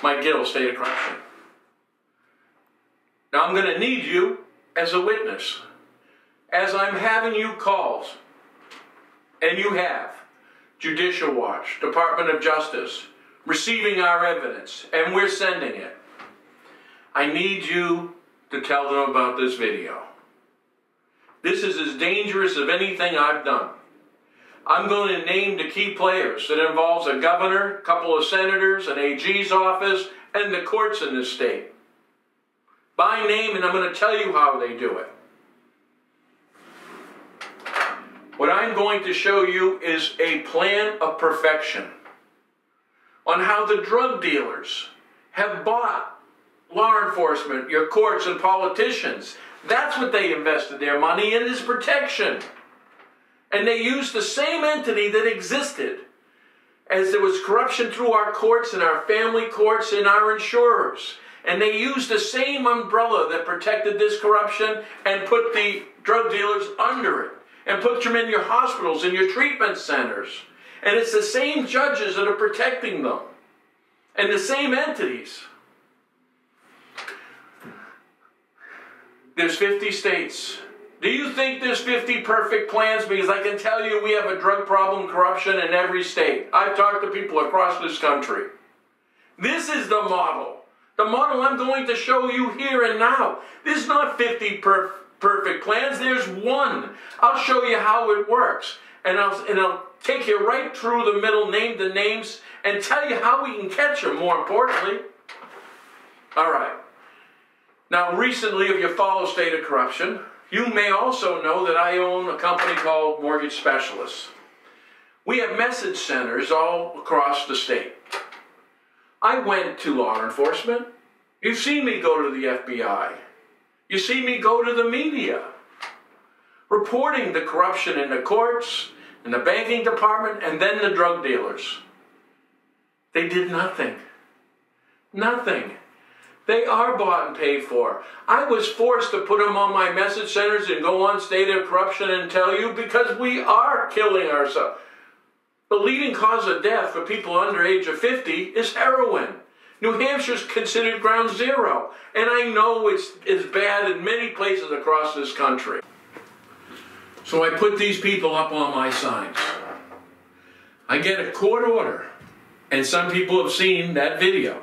my Gill state of corruption. Now I'm going to need you as a witness. As I'm having you calls, and you have, Judicial Watch, Department of Justice, receiving our evidence, and we're sending it. I need you to tell them about this video. This is as dangerous as anything I've done. I'm going to name the key players. It involves a governor, a couple of senators, an AG's office, and the courts in this state. By name, and I'm going to tell you how they do it. What I'm going to show you is a plan of perfection on how the drug dealers have bought law enforcement, your courts, and politicians. That's what they invested their money in, is protection. And they used the same entity that existed as there was corruption through our courts and our family courts and our insurers. And they used the same umbrella that protected this corruption and put the drug dealers under it. And put them in your hospitals and your treatment centers. And it's the same judges that are protecting them. And the same entities. There's 50 states. Do you think there's 50 perfect plans? Because I can tell you we have a drug problem, corruption in every state. I've talked to people across this country. This is the model. The model I'm going to show you here and now. This is not 50 perfect plans. There's one. I'll show you how it works. And I'll take you right through the middle, name the names, and tell you how we can catch them, more importantly. All right. Now, recently, if you follow state of corruption, you may also know that I own a company called Mortgage Specialists. We have message centers all across the state. I went to law enforcement. You've seen me go to the FBI. You see me go to the media, reporting the corruption in the courts, in the banking department, and then the drug dealers. They did nothing. Nothing. They are bought and paid for. I was forced to put them on my message centers and go on state of corruption and tell you because we are killing ourselves. The leading cause of death for people under age of 50 is heroin. New Hampshire's considered ground zero, and I know it's bad in many places across this country. So I put these people up on my signs. I get a court order, and some people have seen that video.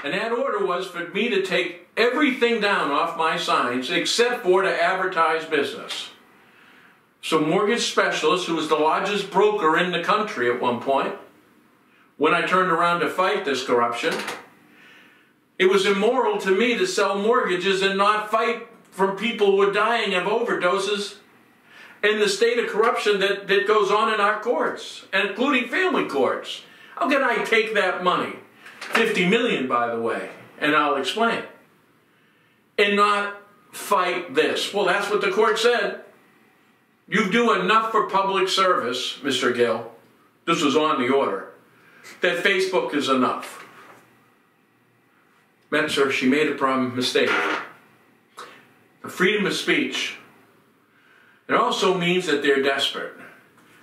And that order was for me to take everything down off my signs except for to advertise business. So Mortgage Specialist, who was the largest broker in the country at one point, when I turned around to fight this corruption, it was immoral to me to sell mortgages and not fight for people who are dying of overdoses and the state of corruption that goes on in our courts, including family courts. How can I take that money, $50 million by the way, and I'll explain, and not fight this? Well, that's what the court said. You do enough for public service, Mr. Gill. This was on the order. That Facebook is enough. Metzer, she made a mistake. The freedom of speech. It also means that they're desperate.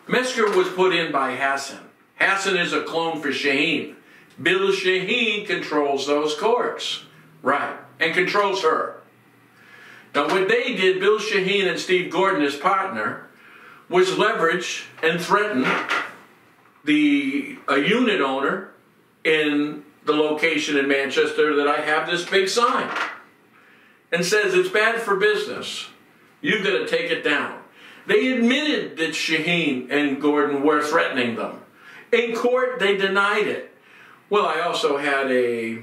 Mesker was put in by Hassan. Hassan is a clone for Shaheen. Bill Shaheen controls those courts. Right. And controls her. Now what they did, Bill Shaheen and Steve Gordon, his partner, was leverage and threaten a unit owner in the location in Manchester that I have this big sign and says it's bad for business. You've got to take it down. They admitted that Shaheen and Gordon were threatening them. In court, they denied it. Well, I also had a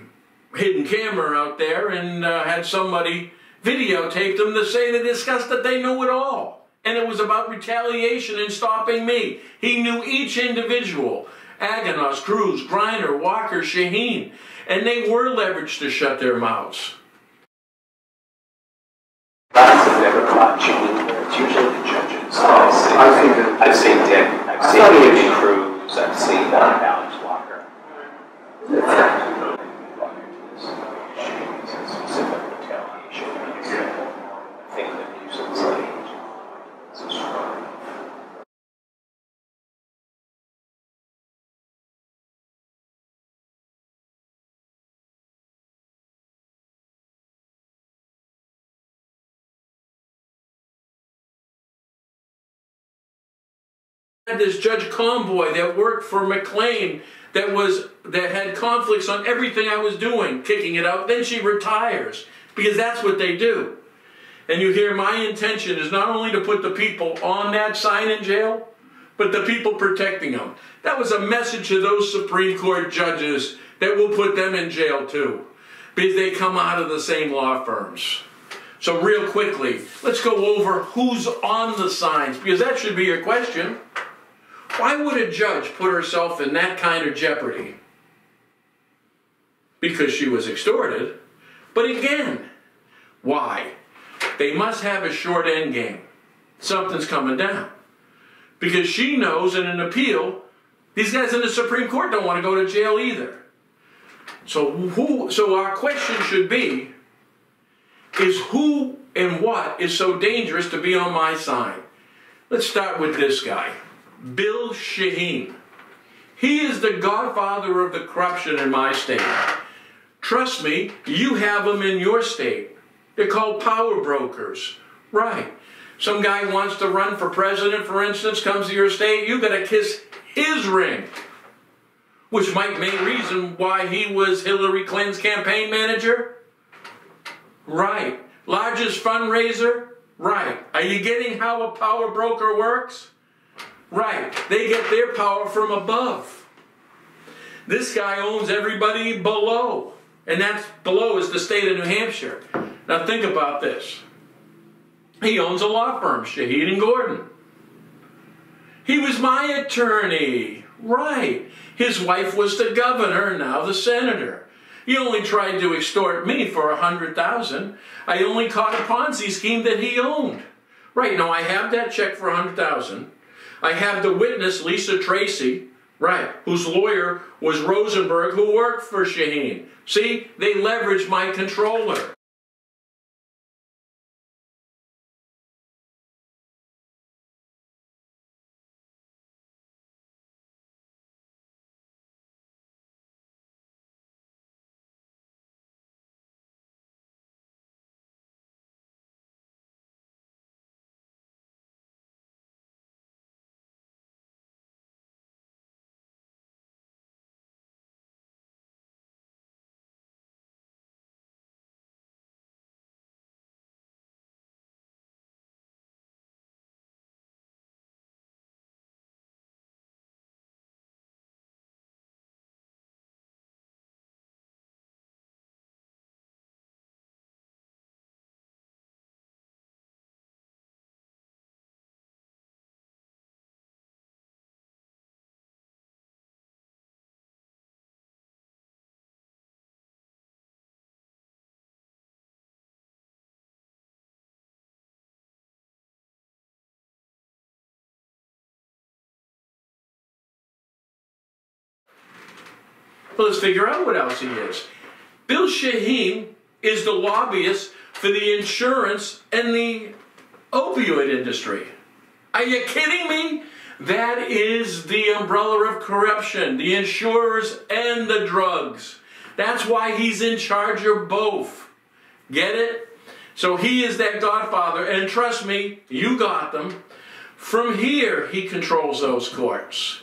hidden camera out there and had somebody videotape them to say they discussed that they knew it all. And it was about retaliation and stopping me. He knew each individual. Aganos, Cruz, Griner, Walker, Shaheen. And they were leveraged to shut their mouths. I've never caught Shaheen. It's usually the judges. I've seen Dick. I've seen Cruz. I've seen Alex Walker. had this Judge Convoy that worked for McLean that had conflicts on everything I was doing, kicking it out. Then she retires, because that's what they do. And you hear my intention is not only to put the people on that sign in jail, but the people protecting them. That was a message to those Supreme Court judges that will put them in jail too, because they come out of the same law firms. So real quickly, let's go over who's on the signs, because that should be your question. Why would a judge put herself in that kind of jeopardy? Because she was extorted. But again, why? They must have a short end game. Something's coming down. Because she knows in an appeal, these guys in the Supreme Court don't want to go to jail either. So our question should be, is who and what is so dangerous to be on my side? Let's start with this guy, Gill Shaheen. He is the godfather of the corruption in my state. Trust me, you have them in your state. They're called power brokers. Right. Some guy wants to run for president, for instance, comes to your state, you got to kiss his ring. Which might be a reason why he was Hillary Clinton's campaign manager. Right. Largest fundraiser? Right. Are you getting how a power broker works? Right. They get their power from above. This guy owns everybody below. And that's below is the state of New Hampshire. Now think about this. He owns a law firm, Shaheen and Gordon. He was my attorney. Right. His wife was the governor, now the senator. He only tried to extort me for $100,000. I only caught a Ponzi scheme that he owned. Right, now I have that check for $100,000. I have the witness, Lisa Tracy, right, whose lawyer was Rosenberg, who worked for Shaheen. See, they leveraged my controller. Well, let's figure out what else he is. Gill Shaheen is the lobbyist for the insurance and the opioid industry. Are you kidding me? That is the umbrella of corruption, the insurers and the drugs. That's why he's in charge of both. Get it? So he is that godfather, and trust me, you got them. From here, he controls those courts.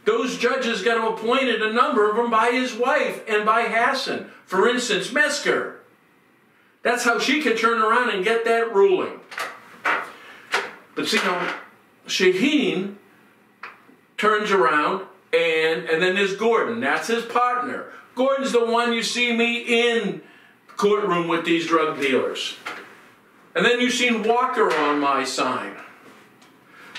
Those judges got appointed, a number of them, by his wife and by Hassan. For instance, Mesker. That's how she could turn around and get that ruling. But see, now, Shaheen turns around, and then there's Gordon. That's his partner. Gordon's the one you see me in courtroom with these drug dealers. And then you've seen Walker on my sign.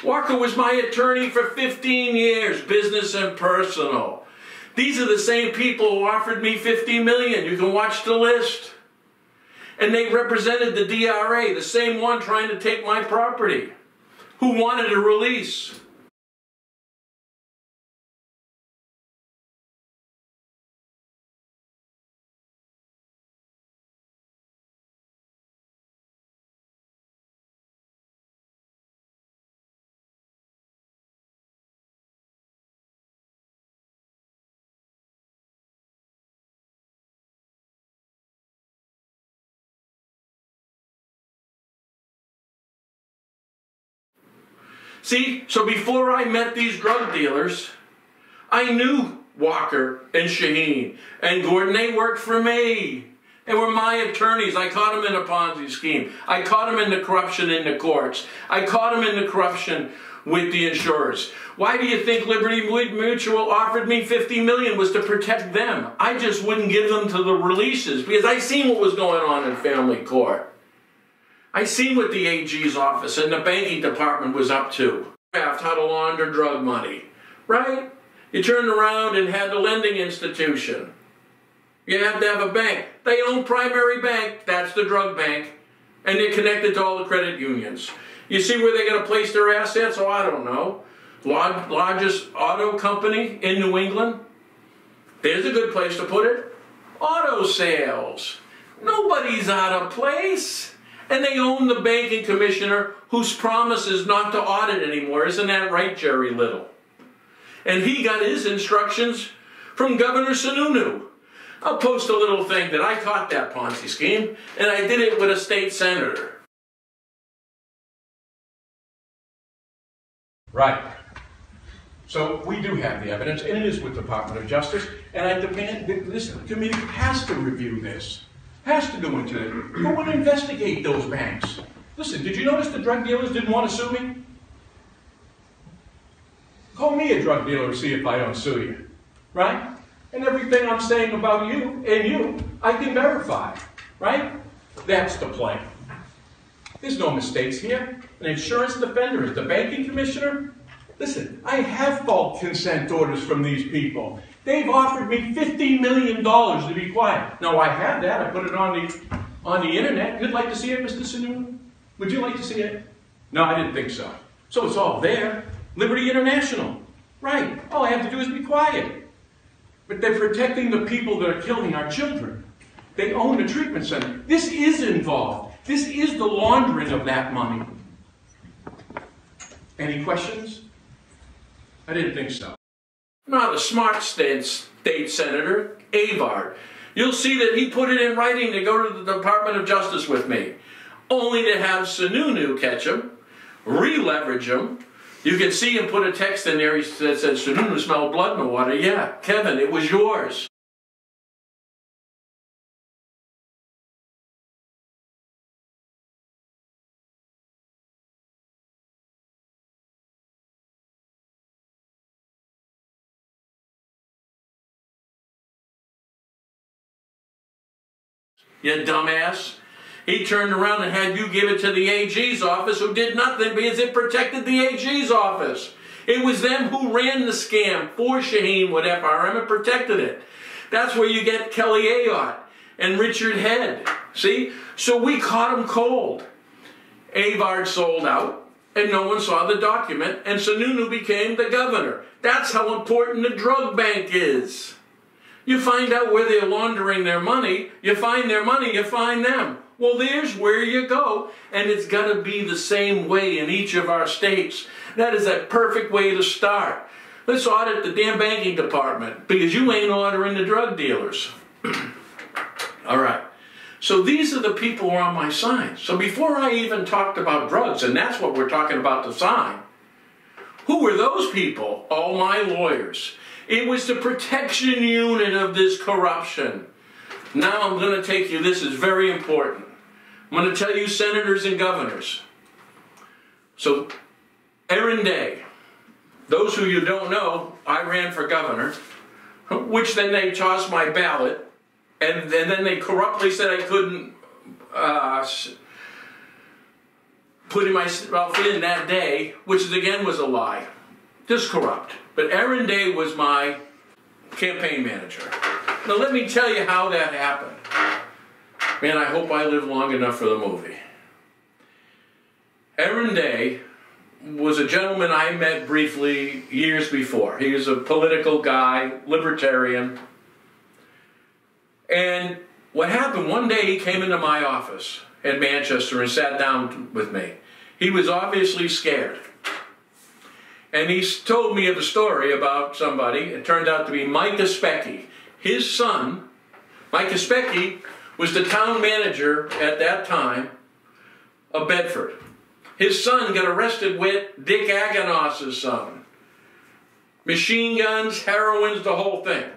Walker was my attorney for 15 years, business and personal. These are the same people who offered me $50 million. You can watch the list. And they represented the DRA, the same one trying to take my property, who wanted a release. See, so before I met these drug dealers, I knew Walker and Shaheen and Gordon. They worked for me. They were my attorneys. I caught them in a Ponzi scheme. I caught them in the corruption in the courts. I caught them in the corruption with the insurers. Why do you think Liberty Mutual offered me $50 million was to protect them? I just wouldn't give them to the releases because I seen what was going on in family court. I seen what the AG's office and the banking department was up to. How to launder drug money, right? You turned around and had the lending institution. You had to have a bank. They own primary bank, that's the drug bank, and they're connected to all the credit unions. You see where they're going to place their assets? Oh, I don't know. Largest auto company in New England? There's a good place to put it. Auto sales. Nobody's out of place. And they own the banking commissioner whose promise is not to audit anymore. Isn't that right, Jerry Little? And he got his instructions from Governor Sununu. I'll post a little thing that I caught that Ponzi scheme, and I did it with a state senator. Right. So we do have the evidence, and it is with the Department of Justice, and I demand that this committee has to review this, has to go into it, go and investigate those banks. Listen, did you notice the drug dealers didn't want to sue me? Call me a drug dealer and see if I don't sue you, right? And everything I'm saying about you and you, I can verify, right? That's the plan. There's no mistakes here. An insurance defender is the banking commissioner. Listen, I have fault consent orders from these people. They've offered me $50 million to be quiet. Now, I have that. I put it on the internet. You'd like to see it, Mr. Sununu? Would you like to see it? No, I didn't think so. So it's all there. Liberty International. Right. All I have to do is be quiet. But they're protecting the people that are killing our children. They own a treatment center. This is involved. This is the laundering of that money. Any questions? I didn't think so. Not a smart state senator, Avard. You'll see that he put it in writing to go to the Department of Justice with me, only to have Sununu catch him, re-leverage him. You can see him put a text in there that said, Sununu smelled blood in the water. Yeah, Kevin, it was yours. You dumbass. He turned around and had you give it to the AG's office, who did nothing because it protected the AG's office. It was them who ran the scam for Shaheen with FRM and protected it. That's where you get Kelly Ayotte and Richard Head. See? So we caught him cold. Avard sold out, and no one saw the document, and Sununu became the governor. That's how important the drug bank is. You find out where they're laundering their money, you find their money, you find them. Well, there's where you go, and it's got to be the same way in each of our states. That is a perfect way to start. Let's audit the damn banking department, because you ain't ordering the drug dealers. All right. So these are the people who are on my side. So before I even talked about drugs, and that's what we're talking about to sign, who were those people? All my lawyers. It was the protection unit of this corruption. Now I'm going to take you, this is very important. I'm going to tell you senators and governors. So, Aaron Day, those who you don't know, I ran for governor, which then they tossed my ballot, and then they corruptly said I couldn't put myself in that day, which again was a lie. Just corrupt. But Aaron Day was my campaign manager. Now let me tell you how that happened. Man, I hope I live long enough for the movie. Aaron Day was a gentleman I met briefly years before. He was a political guy, libertarian. And what happened, one day he came into my office in Manchester and sat down with me. He was obviously scared. And he told me of a story about somebody. It turned out to be Micah Specky. His son, Micah Specky, was the town manager at that time of Bedford. His son got arrested with Dick Aganos's son. Machine guns, heroines, the whole thing.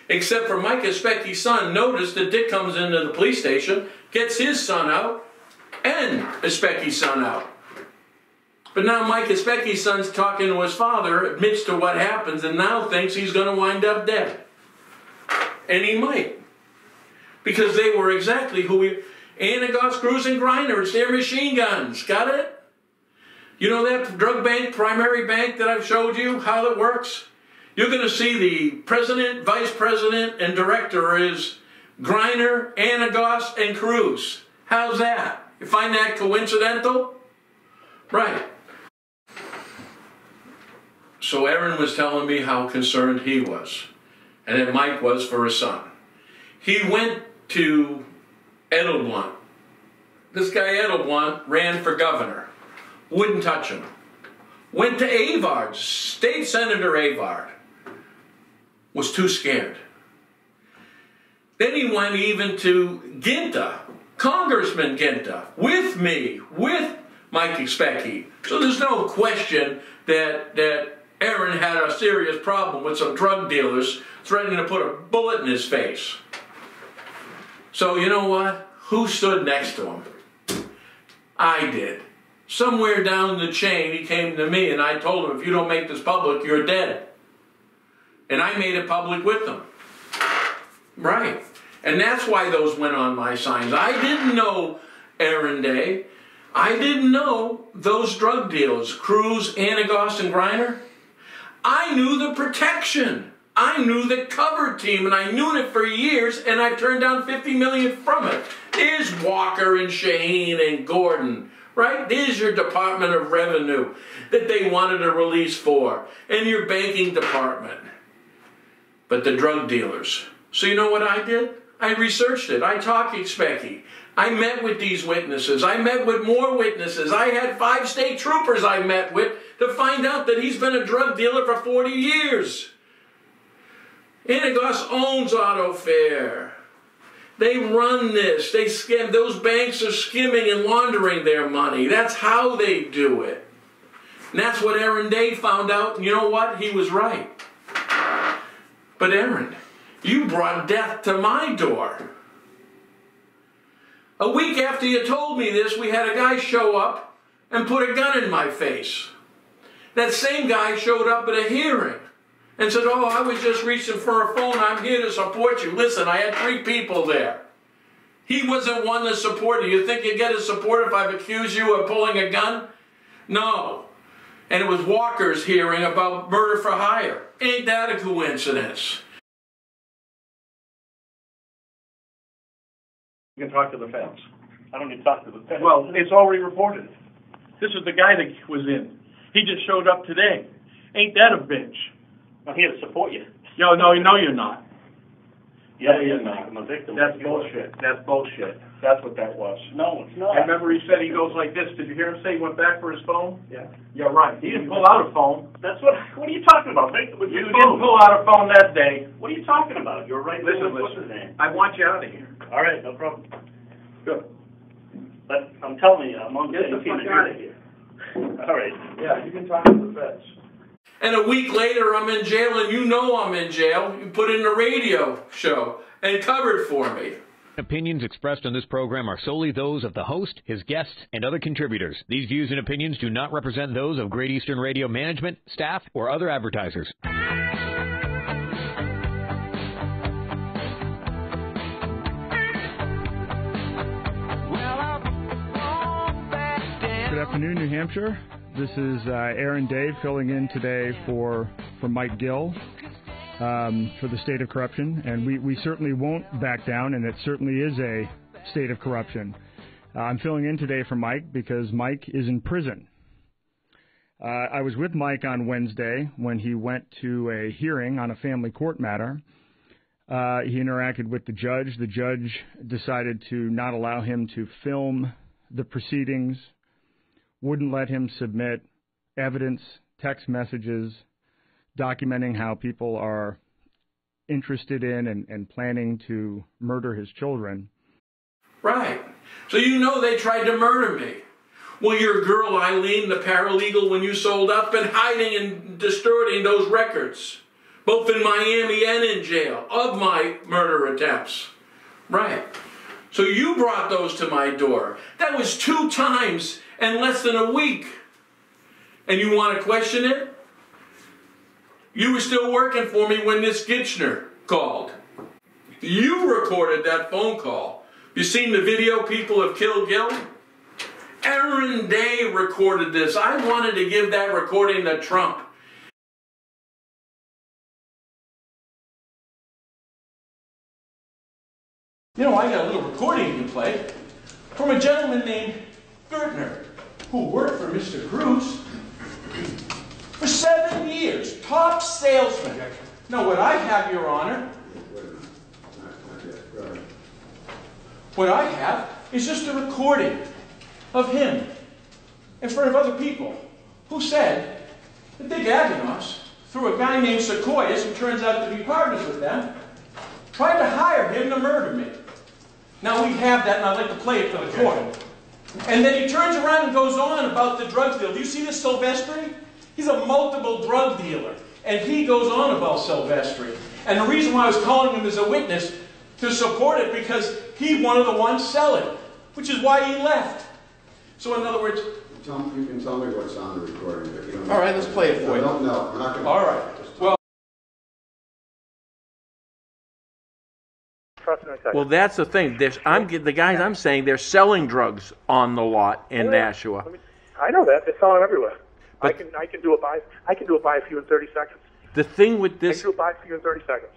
Except for Mike Especchi's son noticed that Dick comes into the police station, gets his son out, and Especchi's son out. But now Mike Especchi's son's talking to his father, admits to what happens, and now thinks he's going to wind up dead. And he might. Because they were exactly who he... Anagos, Cruz, and Griner, it's their machine guns. Got it? You know that drug bank, primary bank that I've showed you, how it works? You're going to see the president, vice president, and director is Griner, Anagos, and Cruz. How's that? You find that coincidental? Right. So Aaron was telling me how concerned he was, and that Mike was for his son. He went to Edelblunt. This guy Edelblunt ran for governor. Wouldn't touch him. Went to Avard, State Senator Avard. Was too scared. Then he went even to Ginta, Congressman Ginta, with me, with Mike Especchi. So there's no question that Aaron had a serious problem with some drug dealers threatening to put a bullet in his face. So you know what? Who stood next to him? I did. Somewhere down the chain he came to me and I told him, if you don't make this public, you're dead. And I made it public with them. Right. And that's why those went on my signs. I didn't know Aaron Day. I didn't know those drug dealers, Cruz, Anagos, and Griner. I knew the protection. I knew the cover team, and I knew it for years, and I've turned down $50 million from it. There's Walker and Shaheen and Gordon, right? There's your Department of Revenue that they wanted a release for, and your banking department. But the drug dealers. So you know what I did? I researched it. I talked to Especchi. I met with these witnesses. I met with more witnesses. I had 5 state troopers I met with to find out that he's been a drug dealer for 40 years. Anagos owns AutoFair. They run this. They skim. Those banks are skimming and laundering their money. That's how they do it. And that's what Aaron Day found out. And you know what? He was right. But Aaron, you brought death to my door. A week after you told me this, we had a guy show up and put a gun in my face. That same guy showed up at a hearing and said, oh, I was just reaching for a phone. I'm here to support you. Listen, I had 3 people there. He wasn't one to support you. You think you get his support if I've accused you of pulling a gun? No. And it was Walker's hearing about murder for hire. Ain't that a coincidence? You can talk to the feds. I don't need to talk to the feds. Well, it's already reported. This is the guy that was in. He just showed up today. Ain't that a bitch? I'm here to support you. No, you're not. Yeah, you're not. I'm a victim. That's bullshit. That's bullshit. That's what that was. No, it's not. I remember he said he goes like this. Did you hear him say he went back for his phone? Yeah. Yeah, right. He didn't pull out a phone. That's what are you talking about? Victim with You your didn't phone. pull out a phone that day. What are you talking about? You're right. Listen. What's his name? I want you out of here. All right, no problem. Good. But I'm telling you, I'm on the Get the same team fuck as out you. of here. All right. Yeah, you can talk to the feds. And a week later, I'm in jail, and you know I'm in jail. You put in a radio show and covered for me. Opinions expressed on this program are solely those of the host, his guests, and other contributors. These views and opinions do not represent those of Great Eastern Radio management, staff, or other advertisers. Good afternoon, New Hampshire. This is Aaron Day filling in today for Mike Gill for the state of corruption, and we certainly won't back down, and it certainly is a state of corruption. I'm filling in today for Mike because Mike is in prison. I was with Mike on Wednesday when he went to a hearing on a family court matter. He interacted with the judge. The judge decided to not allow him to film the proceedings, wouldn't let him submit evidence, text messages, documenting how people are interested in and planning to murder his children. Right. So you know they tried to murder me. Well, your girl Eileen, the paralegal, when you sold up, been hiding and distorting those records, both in Miami and in jail, of my murder attempts. Right. So you brought those to my door. That was 2 times in less than a week. And you want to question it? You were still working for me when this Gitchner called. You recorded that phone call. You seen the video people have killed Gill? Aaron Day recorded this. I wanted to give that recording to Trump. You know, I got a little recording to play from a gentleman named Gertner, who worked for Mr. Cruz for 7 years, top salesman. Now, what I have, Your Honor, what I have is just a recording of him in front of other people who said that Dick Aganos, through a guy named Sequoias, who turns out to be partners with them, tried to hire him to murder me. Now we have that, and I'd like to play it for the court. And then he turns around and goes on about the drug deal. Do you see this Silvestri? He's a multiple drug dealer. And he goes on about Silvestri. And the reason why I was calling him as a witness to support it, because he's one of the ones selling, which is why he left. So in other words... You can tell me what's on the recording, but you don't... All right, let's play it for you. No, we're not going to... All right. Well, that's the thing. The guys I'm saying, they're selling drugs on the lot in Nashua. I know that. They're selling everywhere. But I can do it by for you in 30 seconds. The thing with this... I can do it by for you in 30 seconds.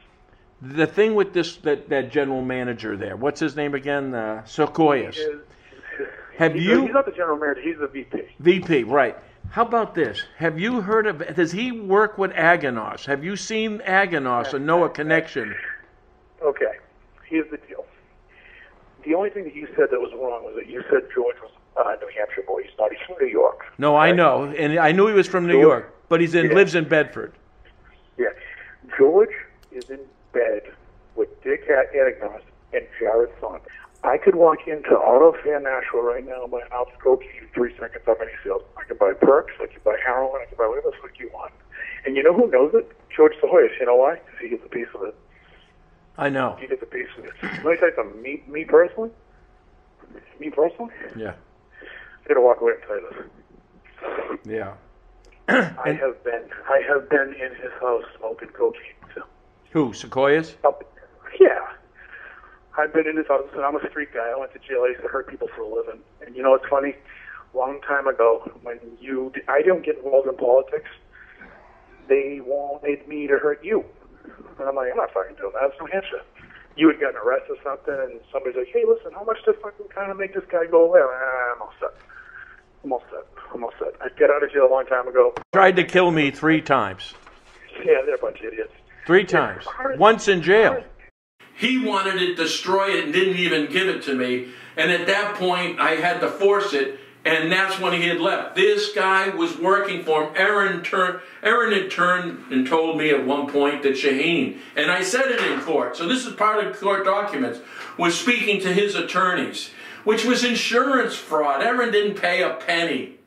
The thing with this, that general manager there, what's his name again? Sequoias. He's not the general manager, he's the VP. VP, right. How about this? Have you heard of... Does he work with Aganos? Have you seen Aganos and know a connection? Okay. Here's the deal. The only thing that you said that was wrong was that you said George was a New Hampshire boy. He's not. He's from New York. No, right? I know. And I knew he was from New York, but lives in Bedford. Yeah. George is in bed with Dick Aganos and Jared's son. I could walk into Auto Fair Nashua right now and buy an ounce of coke in 3 seconds on any sales. I can buy perks, I can buy heroin, I can buy whatever the fuck you want. And you know who knows it? George Sequoias. You know why? Because he gets a piece of it. I know. You get the piece of it. Let me tell you something. Me personally? Yeah. I'm going to walk away and tell you this. Yeah. I have been in his house smoking cocaine. So. Who, Sequoias? Yeah. I've been in his house, and I'm a street guy. I went to jail. I used to hurt people for a living. And you know what's funny? Long time ago, when I didn't get involved in politics, they wanted me to hurt you. And I'm like, I'm not fucking doing that. It's New Hampshire. You had gotten arrested or something, and somebody's like, hey, listen, how much to fucking kind of make this guy go away? I'm all set. I got out of jail a long time ago. Tried to kill me 3 times. Yeah, they're a bunch of idiots. 3 times. Once in jail. He wanted it, destroy it, and didn't even give it to me. And at that point, I had to force it. And that's when he had left. This guy was working for him. Aaron had turned and told me at one point that Shaheen, and I said it in court, so this is part of court documents, was speaking to his attorneys, which was insurance fraud. Aaron didn't pay a penny.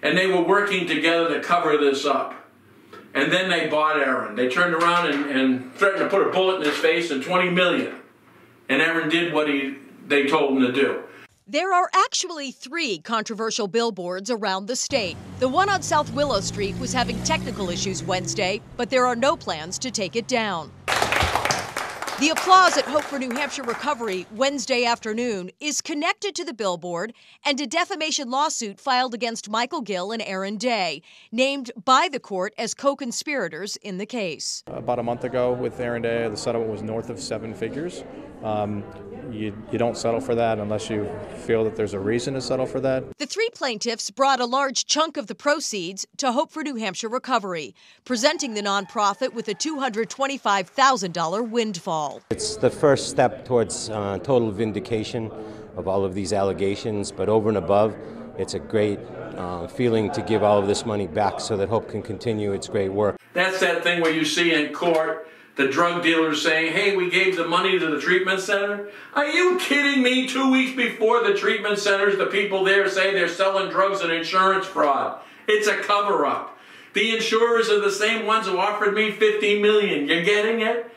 And they were working together to cover this up. And then they bought Aaron. They turned around and threatened to put a bullet in his face and $20 million. And Aaron did what they told him to do. There are actually 3 controversial billboards around the state. The one on South Willow Street was having technical issues Wednesday, but there are no plans to take it down. The applause at Hope for New Hampshire Recovery Wednesday afternoon is connected to the billboard and a defamation lawsuit filed against Michael Gill and Aaron Day, named by the court as co-conspirators in the case. About a month ago with Aaron Day, the settlement was north of 7 figures. You don't settle for that unless you feel that there's a reason to settle for that. The 3 plaintiffs brought a large chunk of the proceeds to Hope for New Hampshire Recovery, presenting the nonprofit with a $225,000 windfall. It's the first step towards total vindication of all of these allegations, but over and above, it's a great feeling to give all of this money back so that Hope can continue its great work. That's that thing where you see in court the drug dealers saying, hey, we gave the money to the treatment center? Are you kidding me? 2 weeks before the treatment centers, the people there say they're selling drugs and insurance fraud. It's a cover-up. The insurers are the same ones who offered me $50 million. You getting it?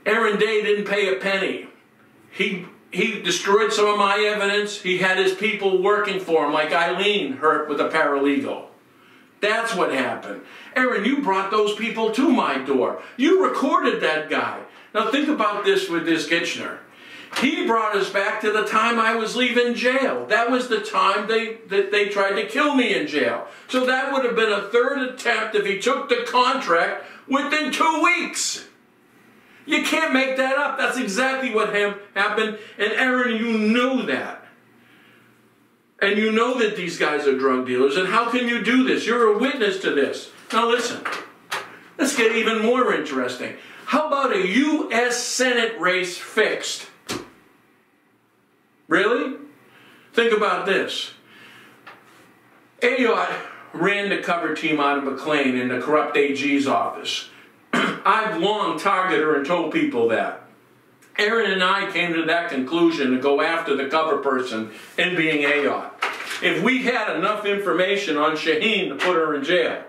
Aaron Day didn't pay a penny. He destroyed some of my evidence. He had his people working for him, like Eileen hurt with a paralegal. That's what happened. Aaron, you brought those people to my door. You recorded that guy. Now think about this with this Kitchener. He brought us back to the time I was leaving jail. That was the time they tried to kill me in jail. So that would have been a third attempt if he took the contract within 2 weeks. You can't make that up. That's exactly what happened. And Aaron, you knew that. And you know that these guys are drug dealers. And how can you do this? You're a witness to this. Now listen, let's get even more interesting. How about a U.S. Senate race fixed? Really? Think about this. Ayotte ran the cover team out of McLean in the corrupt AG's office. I've long targeted her and told people that. Aaron and I came to that conclusion to go after the cover person in being Ayotte. If we had enough information on Shaheen to put her in jail,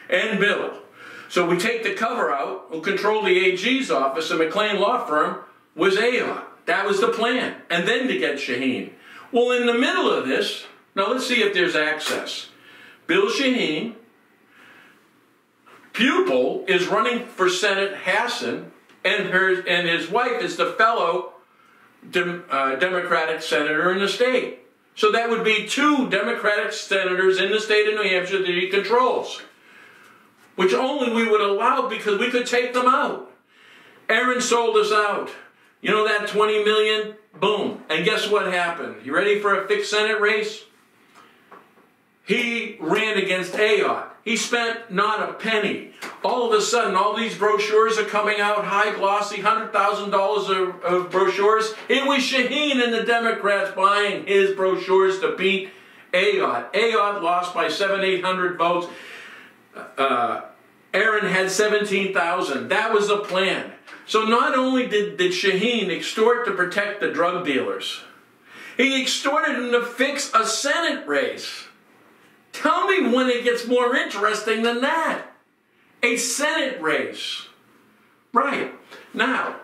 and Bill, so we take the cover out, who controlled the AG's office, the McLean law firm, was Ayotte. That was the plan. And then to get Shaheen. Well, in the middle of this, now let's see if there's access. Bill Shaheen, pupil, is running for Senate Hassan, and his wife is the fellow Democratic senator in the state. So that would be 2 Democratic senators in the state of New Hampshire that he controls, which only we would allow because we could take them out. Aaron sold us out. You know that $20 million? Boom. And guess what happened? You ready for a fixed Senate race? He ran against Ayotte. He spent not a penny. All of a sudden, all these brochures are coming out, high glossy, $100,000 of brochures. It was Shaheen and the Democrats buying his brochures to beat Ayotte. Ayotte lost by 700-800 votes. Aaron had 17,000. That was the plan. So not only did Shaheen extort to protect the drug dealers, he extorted him to fix a Senate race. Tell me when it gets more interesting than that. A Senate race. Right. Now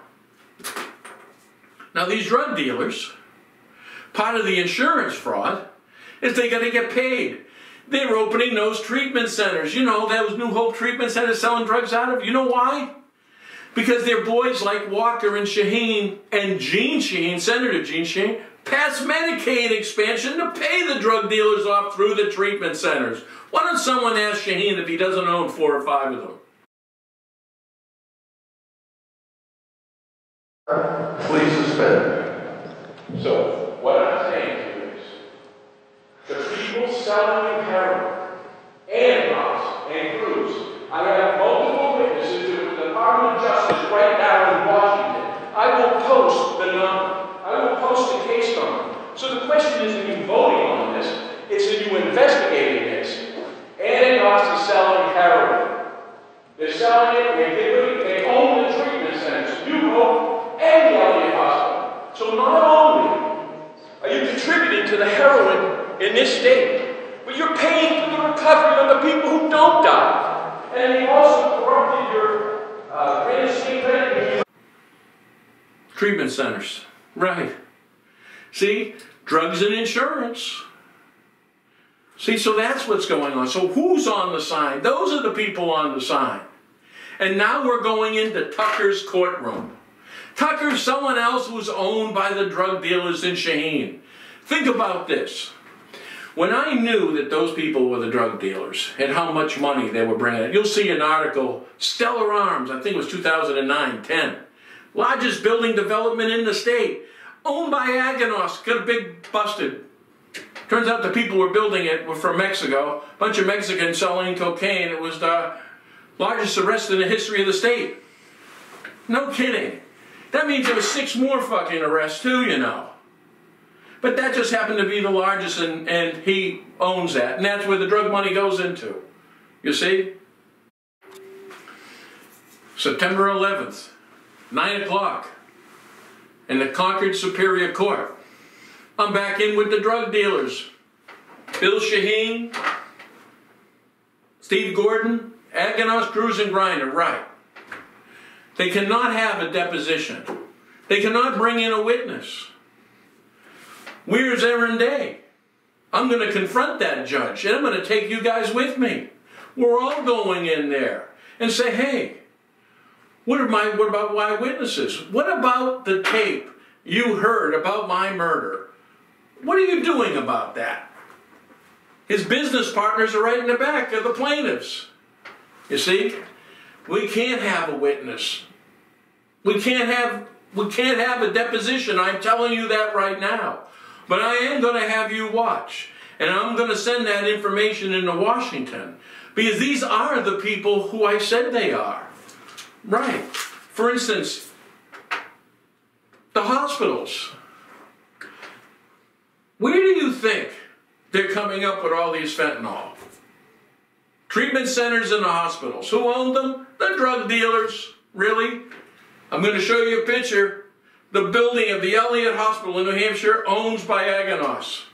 these drug dealers, part of the insurance fraud is they got to get paid. They're opening those treatment centers. You know, those New Hope treatment centers selling drugs out of. You know why? Because they're boys like Walker and Shaheen and Jeanne Shaheen, Senator Jeanne Shaheen, passed Medicaid expansion to pay the drug dealers off through the treatment centers. Why don't someone ask Shaheen if he doesn't own 4 or 5 of them? Please suspend. So, what I'm saying to you is, the people selling heroin and drugs and cruise, I have multiple witnesses to the Department of Justice right now in Washington. I will post the number. I will post the case number. So the question isn't you voting on this, it's that you investigating this. Anagos is selling heroin. They're selling it, they own the treatment centers, U Hope and the Elliott Hospital. So not only are you contributing to the heroin in this state, but you're paying for the recovery of the people who don't die. And you also corrupted your real estate treatment centers. Right. See? Drugs and insurance. See, so that's what's going on. So who's on the sign? Those are the people on the sign. And now we're going into Tucker's courtroom. Tucker's someone else who's owned by the drug dealers in Shaheen. Think about this. When I knew that those people were the drug dealers and how much money they were bringing in, you'll see an article, Stellar Arms, I think it was 2009-10. Largest building development in the state. Owned by Aganos. Got a big busted. Turns out the people who were building it were from Mexico. A bunch of Mexicans selling cocaine. It was the largest arrest in the history of the state. No kidding. That means there were 6 more fucking arrests too, you know. But that just happened to be the largest, and he owns that. And that's where the drug money goes into. You see? September 11th, 9 o'clock, in the Concord Superior Court. I'm back in with the drug dealers. Bill Shaheen, Steve Gordon, Aganos, Cruz, and Griner, right. They cannot have a deposition. They cannot bring in a witness. Where's Aaron Day? I'm going to confront that judge, and I'm going to take you guys with me. We're all going in there and say, hey, what about my witnesses? What about the tape you heard about my murder? What are you doing about that? His business partners are right in the back of the plaintiffs. You see, we can't have a witness. We can't have a deposition. I'm telling you that right now. But I am going to have you watch. And I'm going to send that information into Washington. Because these are the people who I said they are. Right. For instance, the hospitals. Where do you think they're coming up with all these fentanyl? Treatment centers in the hospitals. Who owned them? The drug dealers. Really? I'm going to show you a picture. The building of the Elliott Hospital in New Hampshire, owned by Aganos.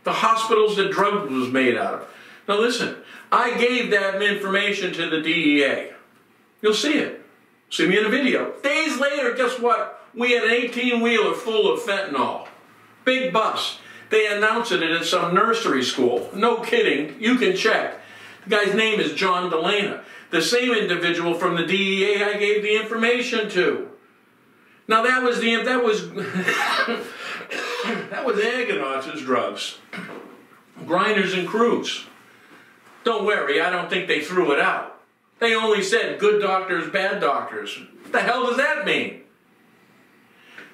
The hospitals that drug was made out of. Now listen, I gave that information to the DEA. You'll see it. See me in the video. Days later, guess what? We had an 18-wheeler full of fentanyl. Big bus. They announced it at some nursery school. No kidding. You can check. The guy's name is John Delana. The same individual from the DEA I gave the information to. Now that was Aganos' drugs. Grinders and Cruz. Don't worry, I don't think they threw it out. They only said good doctors, bad doctors. What the hell does that mean?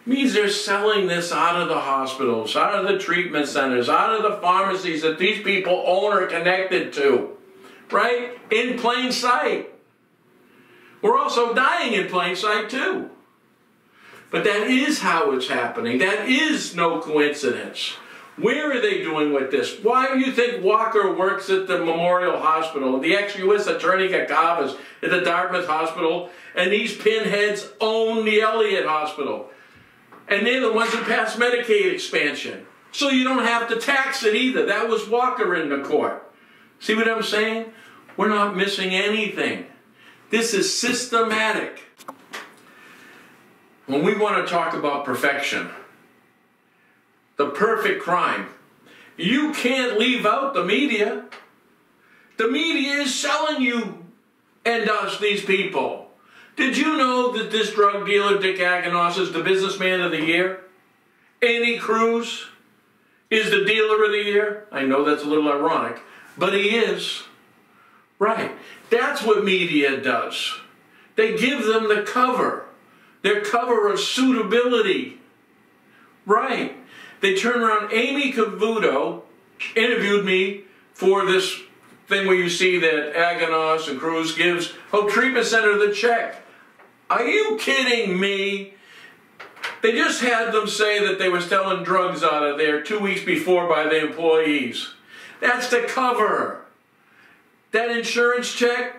It means they're selling this out of the hospitals, out of the treatment centers, out of the pharmacies that these people own or connected to. Right? In plain sight. We're also dying in plain sight too. But that is how it's happening. That is no coincidence. Where are they doing with this? Why do you think Walker works at the Memorial Hospital, the ex-U.S. Attorney Kakavas at the Dartmouth Hospital, and these pinheads own the Elliott Hospital? And they're the ones who passed Medicaid expansion. So you don't have to tax it either. That was Walker in the court. See what I'm saying? We're not missing anything. This is systematic. When we want to talk about perfection, the perfect crime, you can't leave out the media. The media is selling you and us, these people. Did you know that this drug dealer, Dick Aganos, is the businessman of the year? Annie Cruz is the dealer of the year? I know that's a little ironic, but he is. Right. That's what media does. They give them the cover. Their cover of suitability. Right. They turn around. Amy Cavuto interviewed me for this thing where you see that Aganos and Cruz gives Hope Treatment Center the check. Are you kidding me? They just had them say that they were selling drugs out of there 2 weeks before by the employees. That's the cover. That insurance check?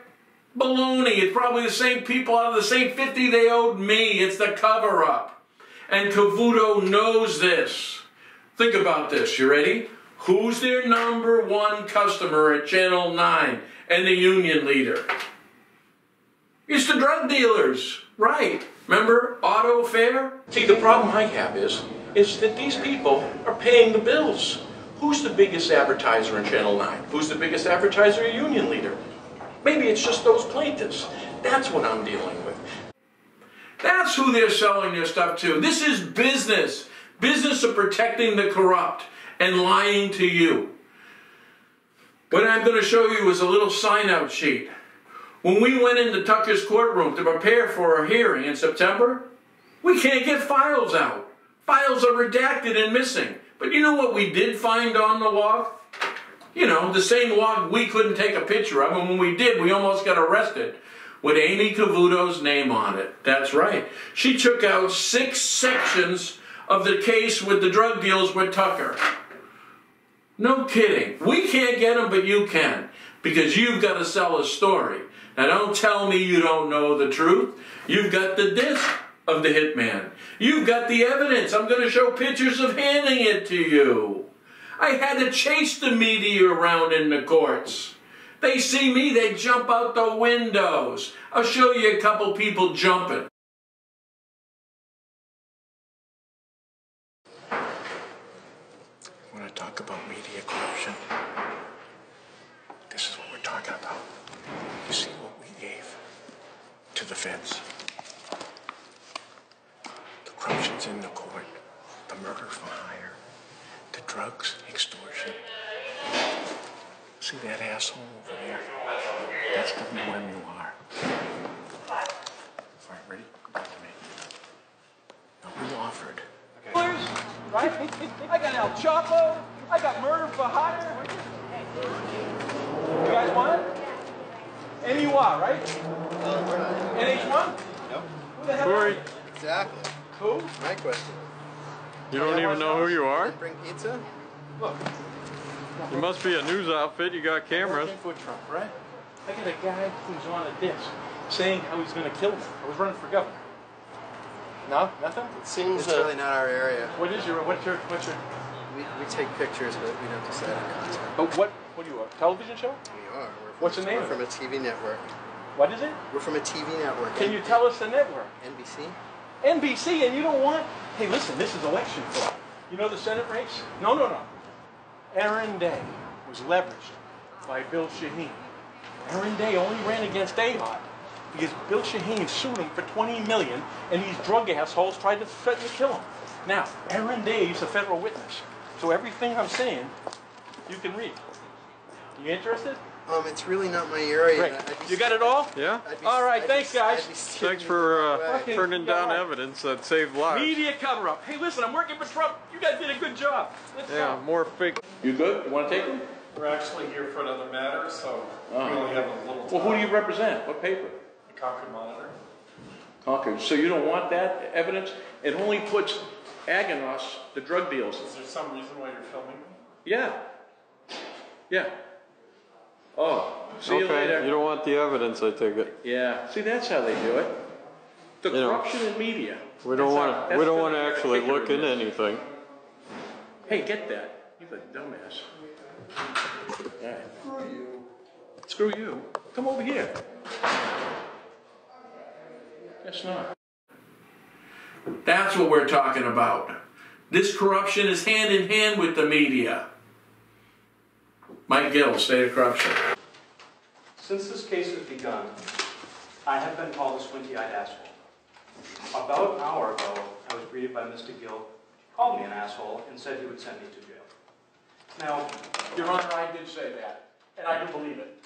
Baloney. It's probably the same people out of the same 50 they owed me. It's the cover-up. And Cavuto knows this. Think about this. You ready? Who's their #1 customer at Channel 9 and the union leader? It's the drug dealers. Right. Remember auto fare? See, the problem I have is that these people are paying the bills. Who's the biggest advertiser in Channel 9? Who's the biggest advertiser? A union leader. Maybe it's just those plaintiffs. That's what I'm dealing with. That's who they're selling their stuff to. This is business. Business of protecting the corrupt and lying to you. What I'm going to show you is a little sign-out sheet. When we went into Tucker's courtroom to prepare for our hearing in September, we can't get files out. Files are redacted and missing. But you know what we did find on the log? You know, the same log we couldn't take a picture of, and when we did, we almost got arrested with Amy Cavuto's name on it. That's right. She took out 6 sections of the case with the drug deals with Tucker. No kidding. We can't get them, but you can, because you've got to sell a story. Now don't tell me you don't know the truth. You've got the disc of the hitman. You've got the evidence. I'm going to show pictures of handing it to you. I had to chase the media around in the courts. They see me, they jump out the windows. I'll show you a couple people jumping. When I talk about media corruption, this is what we're talking about. You see what we gave to the feds. The corruption's in the court, the murder for hire, the drugs, extortion. See that asshole over there? That's WMUR. All right, ready? Go back to me. Now, we offered. Right? I got El Chapo. I got murder for hire. You guys want it? MUR, right? NH1? Yep. Who the hell are you? Exactly. Who? My question. You don't even know who you are? Bring pizza? Look. You must be a news outfit. You got cameras. For Trump, right? I got a guy who's on a disc saying how he's going to kill me. I was running for governor. No, nothing. It seems it's really not our area. What's your? We take pictures, but we don't decide on content. But what are you? A television show? We are. What's the name? We're from a TV network. What is it? We're from a TV network. Can you tell us the network? NBC. NBC, and you don't want? Hey, listen, this is election fraud. You know the Senate race? No. Aaron Day was leveraged by Bill Shaheen. Aaron Day only ran against Ahod because Bill Shaheen sued him for $20 million, and these drug assholes tried to threaten to kill him. Now, Aaron Day's a federal witness, so everything I'm saying, you can read. You interested? It's really not my area. Great. You got it all? Yeah. All right, thanks, guys. Thanks for turning down evidence that saved lives. Media cover-up. Hey, listen, I'm working for Trump. You guys did a good job. Let's go. More fake. You good? You want to take them? We're actually here for another matter, so we only have a little time. Well, who do you represent? What paper? The Concord Monitor. Concord. So you don't want that evidence? It only puts Aganos, the drug deals. Is there some reason why you're filming me? Yeah. Oh, see you later. You don't want the evidence, I take it. Yeah. See, that's how they do it. The corruption in media. We don't want to actually look into anything. Hey, get that. You're a dumbass. All right. Screw you. Screw you. Come over here. Guess not. That's what we're talking about. This corruption is hand in hand with the media. Mike Gill, State of Corruption. Since this case has begun, I have been called a squinty-eyed asshole. About an hour ago, I was greeted by Mr. Gill. He called me an asshole and said he would send me to jail. Now, Your Honor, I did say that, and I do believe it.